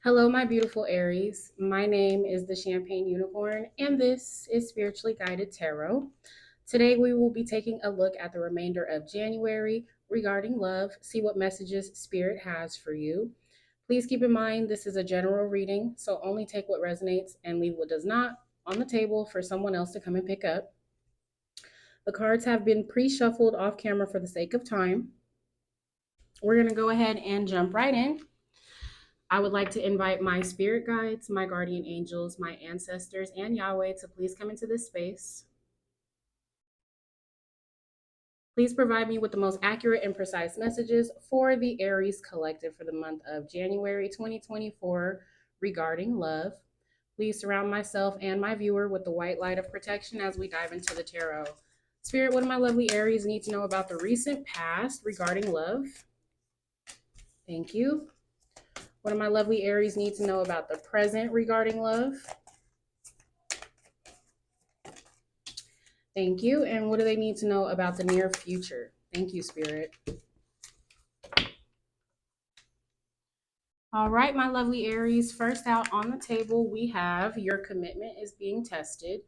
Hello, my beautiful Aries. My name is the Champagne Unicorn, and this is Spiritually Guided Tarot. Today, we will be taking a look at the remainder of January regarding love, see what messages Spirit has for you. Please keep in mind this is a general reading, so only take what resonates and leave what does not on the table for someone else to come and pick up. The cards have been pre shuffled off camera for the sake of time. We're going to go ahead and jump right in. I would like to invite my spirit guides, my guardian angels, my ancestors, and Yahweh to please come into this space. Please provide me with the most accurate and precise messages for the Aries collective for the month of January 2024 regarding love. Please surround myself and my viewer with the white light of protection as we dive into the tarot. Spirit, what do my lovely Aries need to know about the recent past regarding love? Thank you. What do my lovely Aries need to know about the present regarding love? Thank you. And what do they need to know about the near future? Thank you, Spirit. All right, my lovely Aries. First out on the table, we have your commitment is being tested.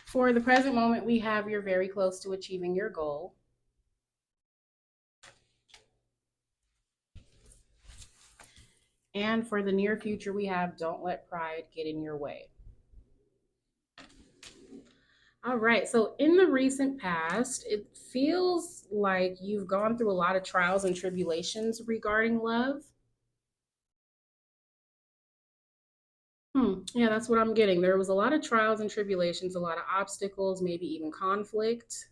For the present moment, we have you're very close to achieving your goal. And for the near future, we have don't let pride get in your way. All right. So in the recent past, it feels like you've gone through a lot of trials and tribulations regarding love. Yeah, that's what I'm getting. There was a lot of trials and tribulations, a lot of obstacles, maybe even conflict.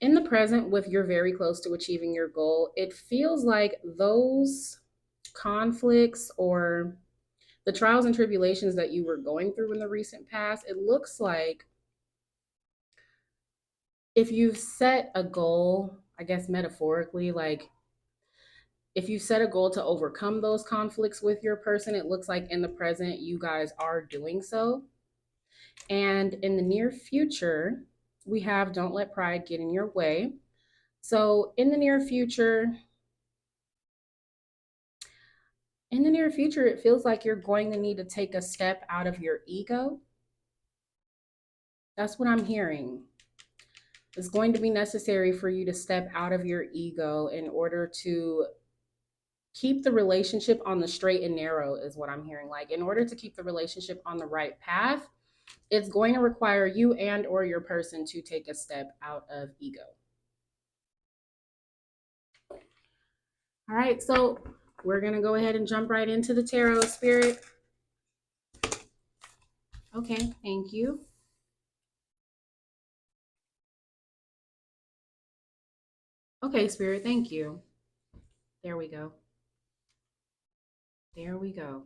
In the present, with you're very close to achieving your goal, it feels like those conflicts or the trials and tribulations that you were going through in the recent past, it looks like if you've set a goal, I guess metaphorically, like if you set a goal to overcome those conflicts with your person, it looks like in the present you guys are doing so. And in the near future, we have don't let pride get in your way. So in the near future, it feels like you're going to need to take a step out of your ego. That's what I'm hearing. It's going to be necessary for you to step out of your ego in order to keep the relationship on the straight and narrow, is what I'm hearing. Like, in order to keep the relationship on the right path, it's going to require you and or your person to take a step out of ego. All right, so we're going to go ahead and jump right into the tarot, Spirit. Okay, thank you. Okay, Spirit, thank you. There we go. There we go.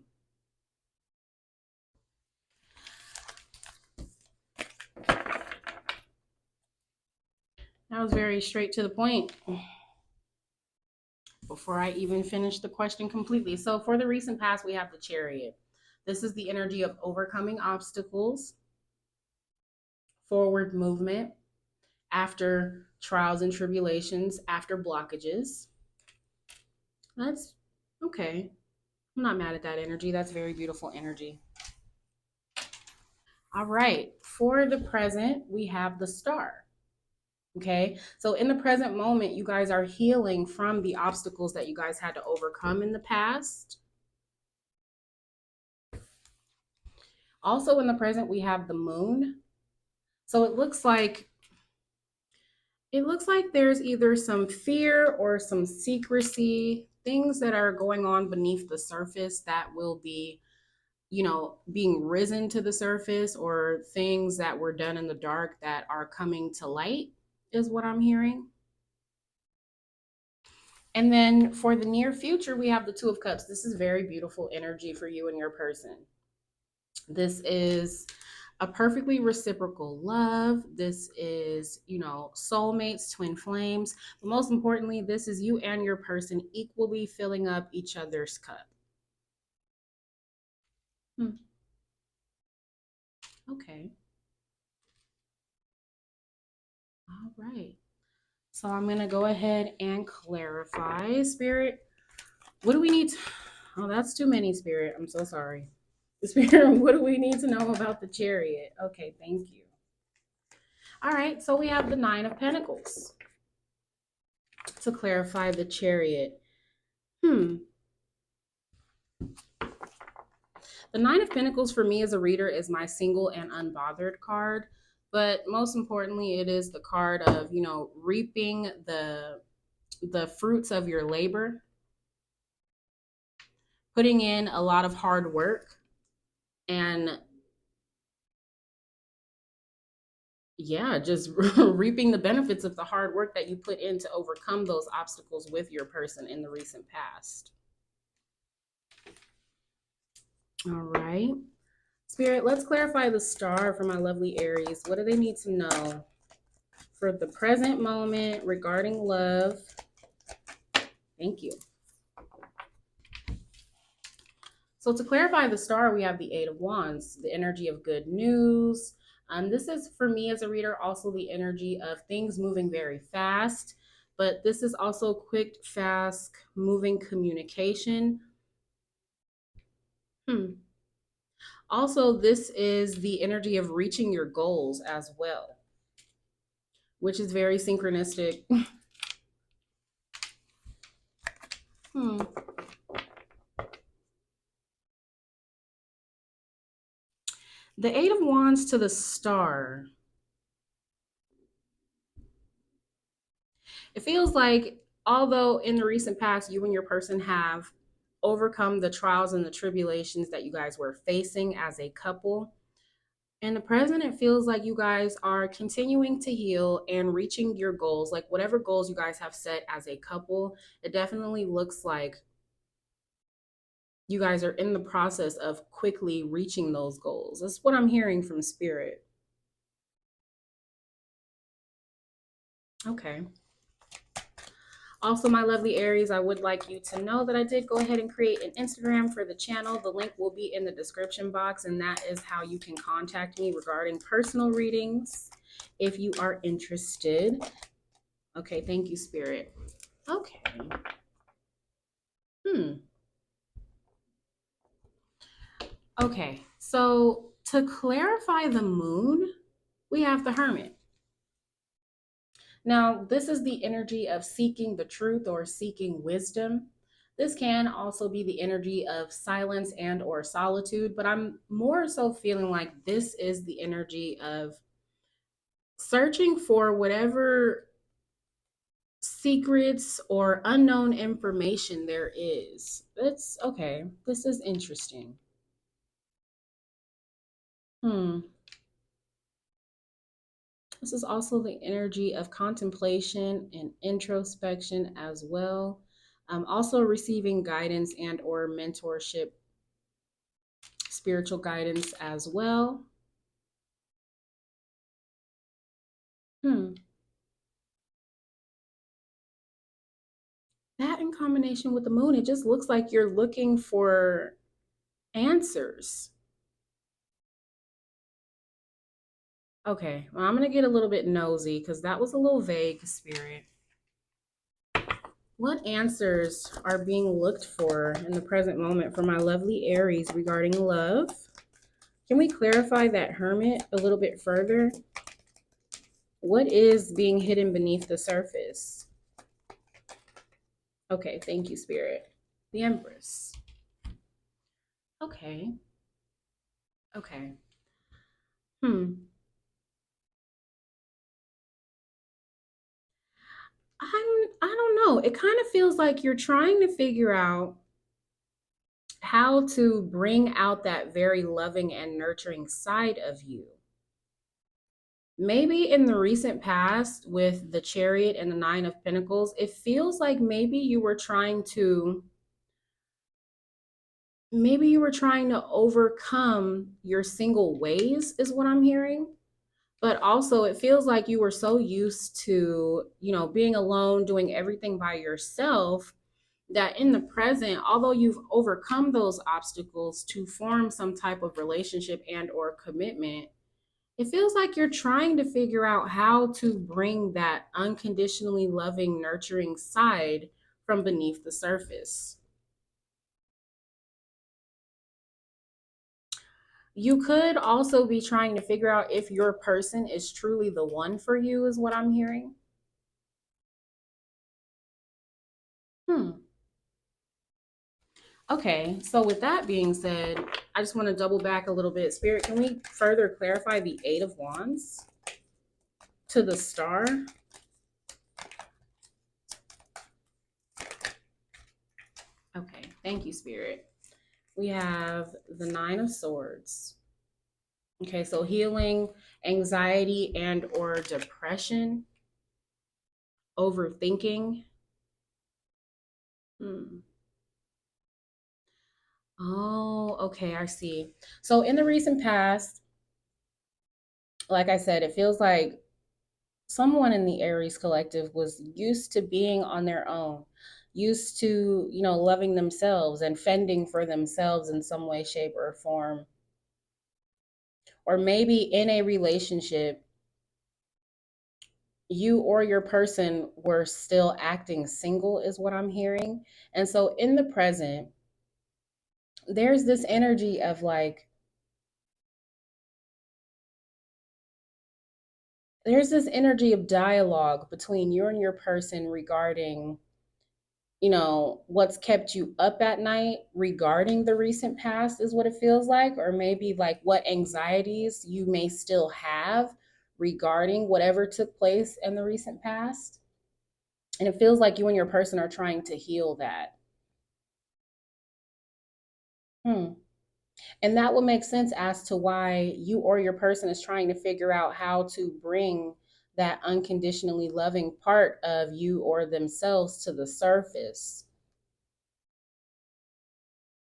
That was very straight to the point before I even finished the question completely. So, for the recent past, we have the Chariot. This is the energy of overcoming obstacles, forward movement, after trials and tribulations, after blockages. That's okay. I'm not mad at that energy. That's very beautiful energy. All right. For the present, we have the Star. Okay. So in the present moment, you guys are healing from the obstacles that you guys had to overcome in the past. Also in the present, we have the Moon. So it looks like there's either some fear or some secrecy, things that are going on beneath the surface that will be, being risen to the surface, or things that were done in the dark that are coming to light, is what I'm hearing. And then for the near future, we have the Two of Cups. This is very beautiful energy for you and your person. This is a perfectly reciprocal love. This is, soulmates, twin flames. But most importantly, this is you and your person equally filling up each other's cup. Okay. All right. So I'm going to go ahead and clarify, Spirit. What do we need? Oh, that's too many, Spirit. I'm so sorry. Spirit, what do we need to know about the chariot? Okay, thank you. All right, so we have the Nine of Pentacles to clarify the chariot. Hmm. The Nine of Pentacles for me as a reader is my single and unbothered card. But most importantly, it is the card of, reaping the fruits of your labor, putting in a lot of hard work, and yeah, just reaping the benefits of the hard work that you put in to overcome those obstacles with your person in the recent past. All right. Spirit, let's clarify the star for my lovely Aries. What do they need to know for the present moment regarding love? Thank you. So to clarify the star, we have the Eight of Wands, the energy of good news. This is, for me as a reader, also the energy of things moving very fast, but this is also quick, fast moving communication. Hmm. Also, this is the energy of reaching your goals as well, which is very synchronistic. Hmm. The Eight of Wands to the star. It feels like, although in the recent past, you and your person have overcome the trials and the tribulations that you guys were facing as a couple, in the present, it feels like you guys are continuing to heal and reaching your goals, like whatever goals you guys have set as a couple. It definitely looks like you guys are in the process of quickly reaching those goals. That's what I'm hearing from Spirit. Okay. Also, my lovely Aries, I would like you to know that I did go ahead and create an Instagram for the channel. The link will be in the description box, and that is how you can contact me regarding personal readings if you are interested. Okay, thank you, Spirit. Okay. Hmm. Okay, so to clarify the moon, we have the Hermit. Now, this is the energy of seeking the truth or seeking wisdom. This can also be the energy of silence and or solitude, but I'm more so feeling like this is the energy of searching for whatever secrets or unknown information there is. That's okay. This is interesting. Hmm. This is also the energy of contemplation and introspection as well. Also receiving guidance and or mentorship, spiritual guidance as well. Hmm. That in combination with the moon, it just looks like you're looking for answers. Okay, well, I'm going to get a little bit nosy because that was a little vague, Spirit. What answers are being looked for in the present moment for my lovely Aries regarding love? Can we clarify that Hermit a little bit further? What is being hidden beneath the surface? Okay, thank you, Spirit. The Empress. Okay, okay. Hmm. I don't know. It kind of feels like you're trying to figure out how to bring out that very loving and nurturing side of you. Maybe in the recent past with the Chariot and the Nine of Pentacles, it feels like maybe you were trying to overcome your single ways is what I'm hearing. But also it feels like you were so used to, being alone, doing everything by yourself, that in the present, although you've overcome those obstacles to form some type of relationship and or commitment, It feels like you're trying to figure out how to bring that unconditionally loving, nurturing side from beneath the surface. You could also be trying to figure out if your person is truly the one for you, is what I'm hearing. Hmm. Okay, so with that being said, I just want to double back a little bit. Spirit, can we further clarify the Eight of Wands to the Star? Okay, thank you, Spirit. We have the Nine of Swords. Okay, so healing, anxiety, and or depression, overthinking. Hmm. Oh, okay, I see. So in the recent past, like I said, it feels like someone in the Aries collective was used to being on their own, used to, loving themselves and fending for themselves in some way, shape, or form. Or maybe in a relationship, you or your person were still acting single, is what I'm hearing. And so in the present, there's this energy of like, there's this energy of dialogue between you and your person regarding what's kept you up at night regarding the recent past, is what it feels like, or maybe like what anxieties you may still have regarding whatever took place in the recent past. And it feels like you and your person are trying to heal that. Hmm. And that would make sense as to why you or your person is trying to figure out how to bring that unconditionally loving part of you or themselves to the surface.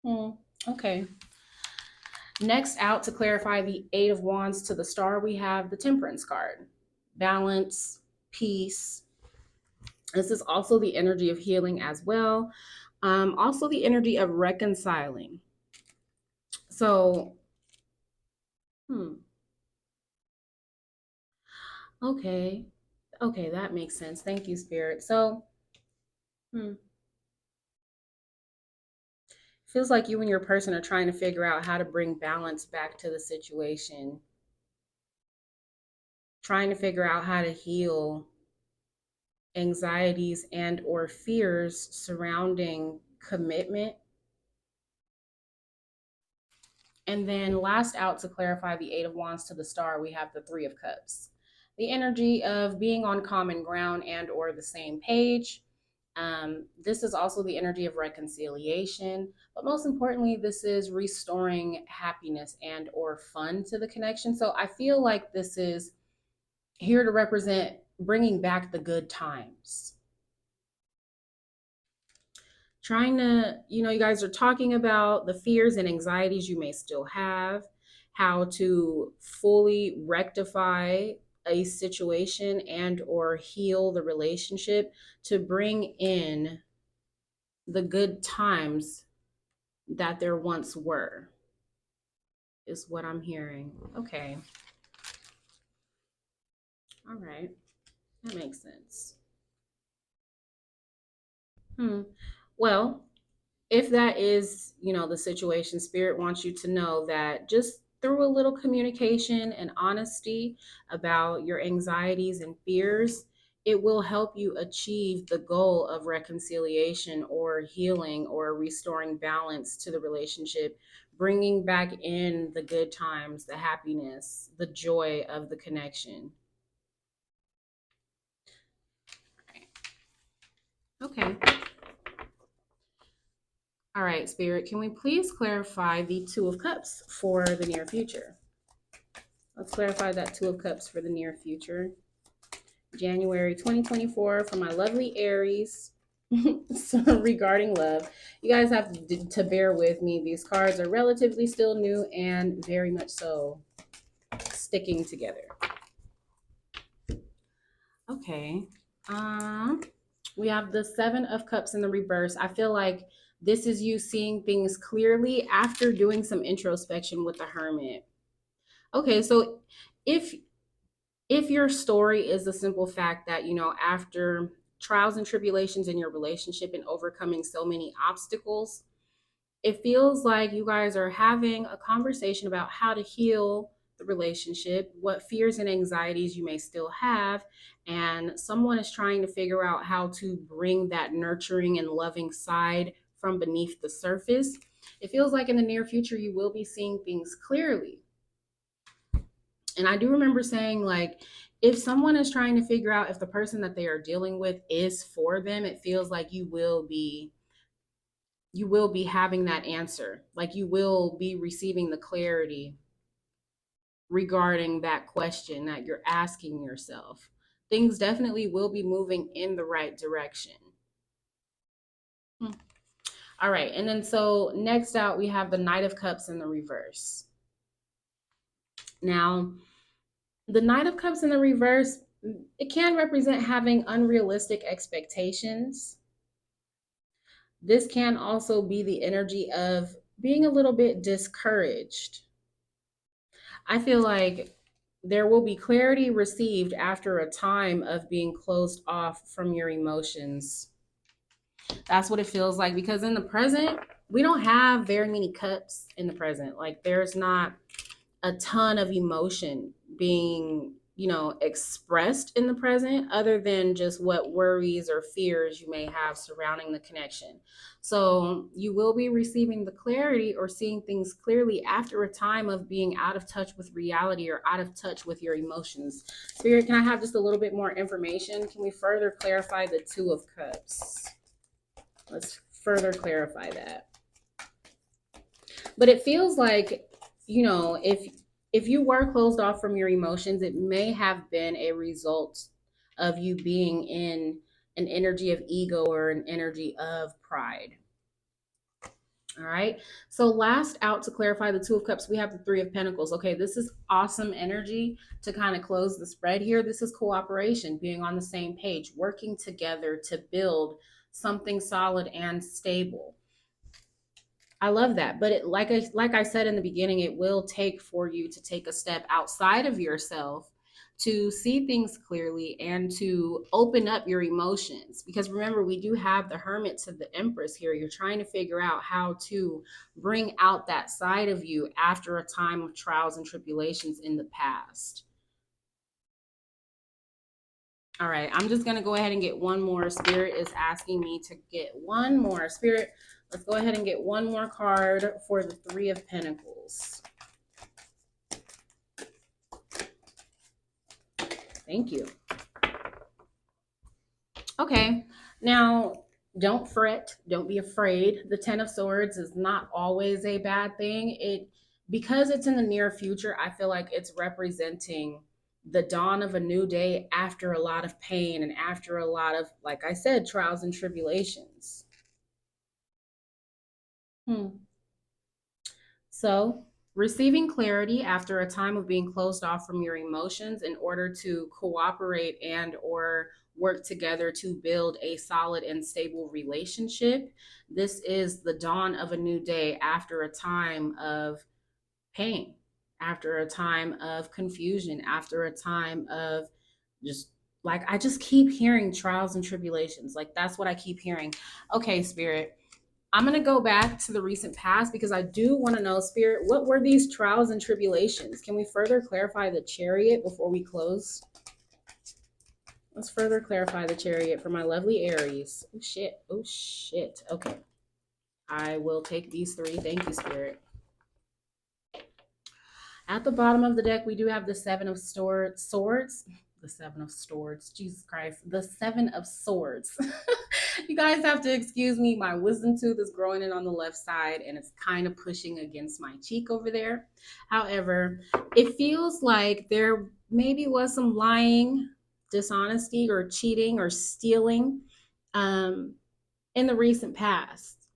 Hmm. Okay. Next out, to clarify the Eight of Wands to the Star, we have the Temperance card. Balance, peace. This is also the energy of healing as well. Also the energy of reconciling. So, hmm, okay. Okay, that makes sense. Thank you, Spirit. So, hmm, feels like you and your person are trying to figure out how to bring balance back to the situation, trying to figure out how to heal anxieties and or fears surrounding commitment. And then last out, to clarify the Eight of Wands to the Star, we have the Three of Cups. The energy of being on common ground and or the same page. This is also the energy of reconciliation, but most importantly, this is restoring happiness and or fun to the connection. So I feel like this is here to represent bringing back the good times, trying to, you guys are talking about the fears and anxieties you may still have, how to fully rectify a situation and or heal the relationship to bring in the good times that there once were, is what I'm hearing. Okay. All right. That makes sense. Hmm. Well, if that is, the situation, Spirit wants you to know that just through a little communication and honesty about your anxieties and fears, it will help you achieve the goal of reconciliation or healing or restoring balance to the relationship, bringing back in the good times, the happiness, the joy of the connection. Okay. All right, Spirit, can we please clarify the Two of Cups for the near future? Let's clarify that Two of Cups for the near future. January 2024 for my lovely Aries. So regarding love, you guys have to bear with me. These cards are relatively still new and very much so sticking together. Okay. Um, we have the Seven of Cups in the reverse. I feel like this is you seeing things clearly after doing some introspection with the Hermit. Okay, so if if your story is the simple fact that, after trials and tribulations in your relationship and overcoming so many obstacles, it feels like you guys are having a conversation about how to heal the relationship, what fears and anxieties you may still have, and someone is trying to figure out how to bring that nurturing and loving side from beneath the surface. It feels like in the near future you will be seeing things clearly. And I do remember saying, like, if someone is trying to figure out if the person that they are dealing with is for them, it feels like you will be having that answer. Like you will be receiving the clarity regarding that question that you're asking yourself. Things definitely will be moving in the right direction. Hmm. All right. And then so next out, we have the Knight of Cups in the reverse. Now, the Knight of Cups in the reverse, it can represent having unrealistic expectations. This can also be the energy of being a little bit discouraged. I feel like there will be clarity received after a time of being closed off from your emotions. That's what it feels like because in the present, we don't have very many cups in the present. Like there's not a ton of emotion being, expressed in the present other than just what worries or fears you may have surrounding the connection. So you will be receiving the clarity or seeing things clearly after a time of being out of touch with reality or out of touch with your emotions. Spirit, can I have just a little bit more information? Can we further clarify the Two of Cups? Let's further clarify that. But it feels like, if you were closed off from your emotions, it may have been a result of you being in an energy of ego or an energy of pride. All right. So last out to clarify the Two of Cups, we have the Three of Pentacles. Okay, this is awesome energy to kind of close the spread here. This is cooperation, being on the same page, working together to build something solid and stable. I love that. But like I said in the beginning, it will take for you to take a step outside of yourself to see things clearly and to open up your emotions. Because remember, we do have the Hermit to the Empress here. You're trying to figure out how to bring out that side of you after a time of trials and tribulations in the past. All right, I'm just going to go ahead and get one more. Spirit is asking me to get one more. Spirit, let's go ahead and get one more card for the Three of Pentacles. Thank you. Okay, now don't fret, don't be afraid. The Ten of Swords is not always a bad thing. Because it's in the near future, I feel like it's representing the dawn of a new day after a lot of pain and after a lot of, like I said, trials and tribulations. Hmm. So, receiving clarity after a time of being closed off from your emotions in order to cooperate and or work together to build a solid and stable relationship. This is the dawn of a new day after a time of pain, after a time of confusion, after a time of just, like, I just keep hearing trials and tribulations. Like that's what I keep hearing. Okay, Spirit, I'm going to go back to the recent past because I do want to know, Spirit, what were these trials and tribulations? Can we further clarify the Chariot before we close? Let's further clarify the Chariot for my lovely Aries. Oh, shit. Oh, shit. Okay. I will take these three. Thank you, Spirit. At the bottom of the deck, we do have the Seven of Swords. The Seven of Swords. Jesus Christ. The Seven of Swords. You guys have to excuse me. My wisdom tooth is growing in on the left side and it's kind of pushing against my cheek over there. However, it feels like there maybe was some lying, dishonesty, or cheating or stealing um, in the recent past.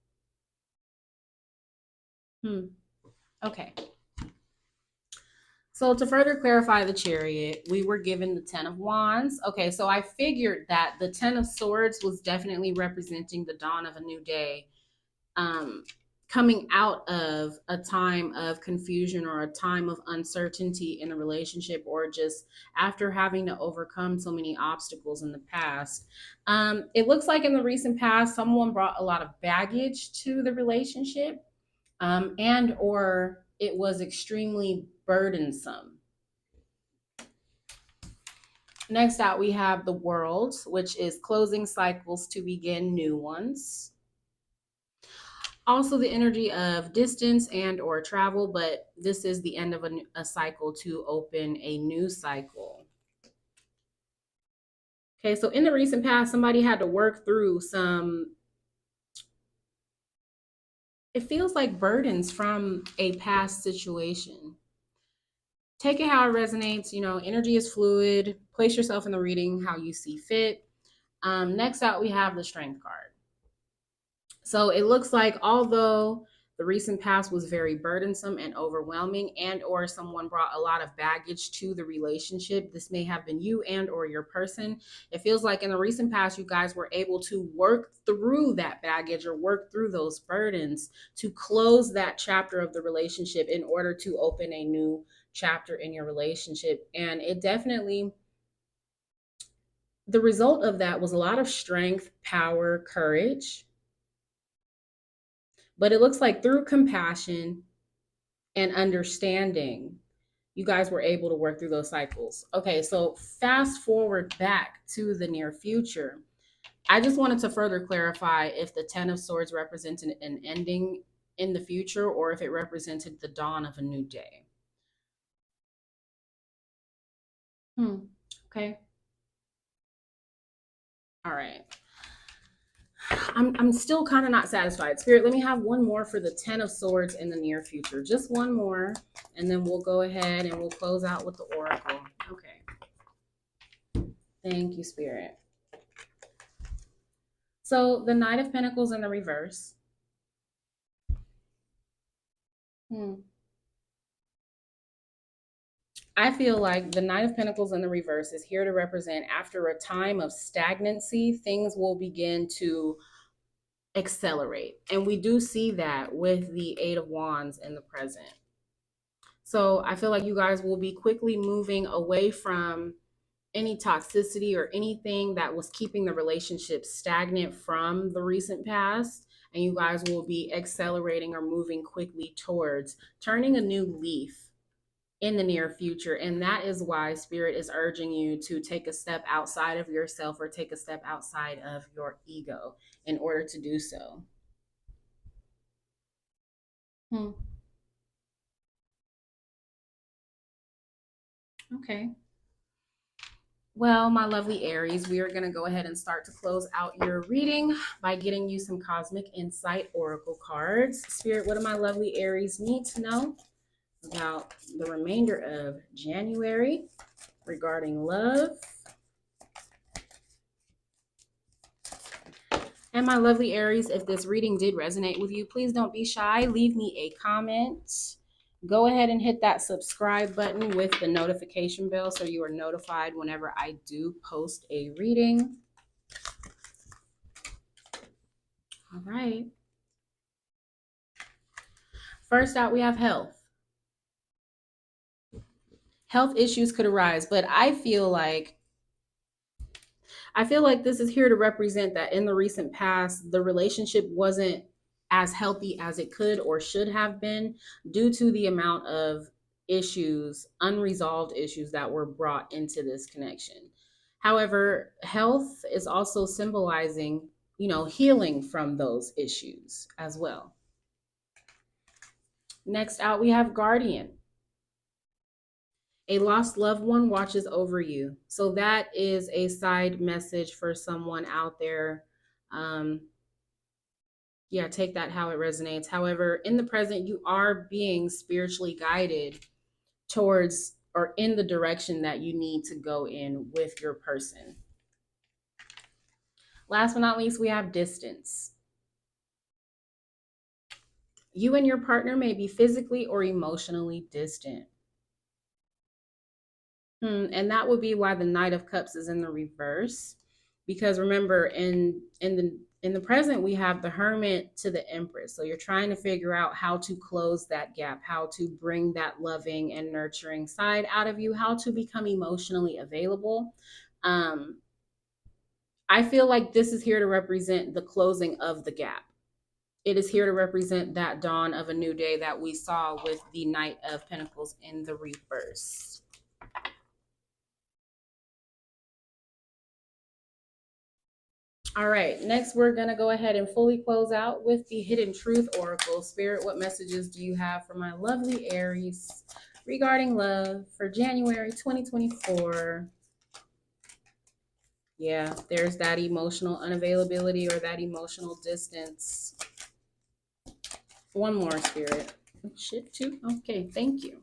Okay. So to further clarify the Chariot, we were given the Ten of Wands. Okay, so I figured that the Ten of Swords was definitely representing the dawn of a new day. coming out of a time of confusion or a time of uncertainty in a relationship, or just after having to overcome so many obstacles in the past. It looks like in the recent past, someone brought a lot of baggage to the relationship, and or it was extremely burdensome. Next out, we have the world, which is closing cycles to begin new ones. Also the energy of distance and or travel, but this is the end of a cycle to open a new cycle. Okay, so in the recent past, somebody had to work through some, it feels like burdens from a past situation. Take it how it resonates. Energy is fluid. Place yourself in the reading how you see fit. Next out, we have the strength card. So it looks like although the recent past was very burdensome and overwhelming, and or someone brought a lot of baggage to the relationship, this may have been you and or your person. It feels like in the recent past you guys were able to work through that baggage or work through those burdens to close that chapter of the relationship in order to open a new chapter in your relationship. And it definitely, the result of that was a lot of strength, power, courage. But it looks like through compassion and understanding, you guys were able to work through those cycles. Okay, so fast forward back to the near future. I just wanted to further clarify if the Ten of Swords represented an ending in the future or if it represented the dawn of a new day. Hmm. Okay. All right. I'm still kind of not satisfied. Spirit, let me have one more for the Ten of Swords in the near future. Just one more, and then we'll go ahead and we'll close out with the Oracle. Okay. Thank you, Spirit. So the Knight of Pentacles in the reverse. Hmm. I feel like the Knight of Pentacles in the reverse is here to represent after a time of stagnancy, things will begin to accelerate. And we do see that with the Eight of Wands in the present. So I feel like you guys will be quickly moving away from any toxicity or anything that was keeping the relationship stagnant from the recent past. And you guys will be accelerating or moving quickly towards turning a new leaf in the near future. And that is why Spirit is urging you to take a step outside of yourself or take a step outside of your ego in order to do so. Hmm. Okay. Well, my lovely Aries, we are going to go ahead and start to close out your reading by getting you some Cosmic Insight Oracle cards. Spirit, what do my lovely Aries need to know about the remainder of January regarding love? And my lovely Aries, if this reading did resonate with you, please don't be shy. Leave me a comment. Go ahead and hit that subscribe button with the notification bell so you are notified whenever I do post a reading. All right. First out, we have health. Health issues could arise, but I feel like this is here to represent that in the recent past, the relationship wasn't as healthy as it could or should have been due to the amount of issues, unresolved issues that were brought into this connection. However, health is also symbolizing, healing from those issues as well. Next out, we have guardian. A lost loved one watches over you. So that is a side message for someone out there. Um, yeah, take that how it resonates. However, in the present, you are being spiritually guided towards or in the direction that you need to go in with your person. Last but not least, we have distance. You and your partner may be physically or emotionally distant. And that would be why the Knight of Cups is in the reverse. Because remember, in the In the present, we have the Hermit to the Empress. So you're trying to figure out how to close that gap, how to bring that loving and nurturing side out of you, how to become emotionally available. Um, I feel like this is here to represent the closing of the gap. It is here to represent that dawn of a new day that we saw with the Knight of Pentacles in the reverse. All right, next we're going to go ahead and fully close out with the Hidden Truth Oracle. Spirit, what messages do you have for my lovely Aries regarding love for January 2024? Yeah, there's that emotional unavailability or that emotional distance. One more, Spirit. Shit, too. Okay, thank you.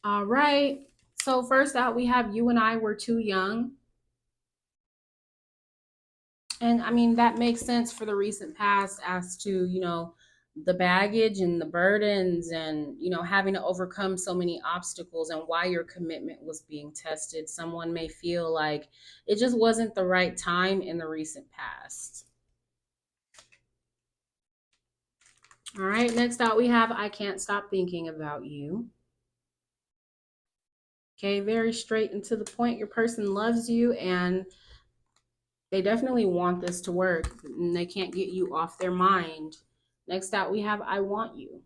All right. So, first out, we have you and I were too young. And I mean, that makes sense for the recent past as to, the baggage and the burdens and, having to overcome so many obstacles and why your commitment was being tested. Someone may feel like it just wasn't the right time in the recent past. All right, next out we have I can't stop thinking about you. Okay, very straight and to the point. Your person loves you and they definitely want this to work and they can't get you off their mind. Next out, we have I want you.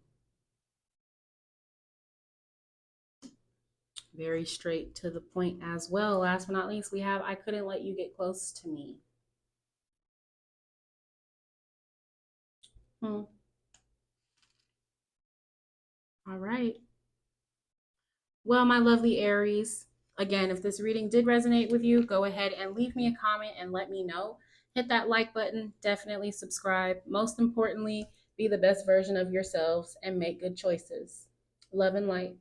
Very straight to the point as well. Last but not least, we have I couldn't let you get close to me. Hmm. All right. Well, my lovely Aries, again, if this reading did resonate with you, go ahead and leave me a comment and let me know. Hit that like button, definitely subscribe. Most importantly, be the best version of yourselves and make good choices. Love and light.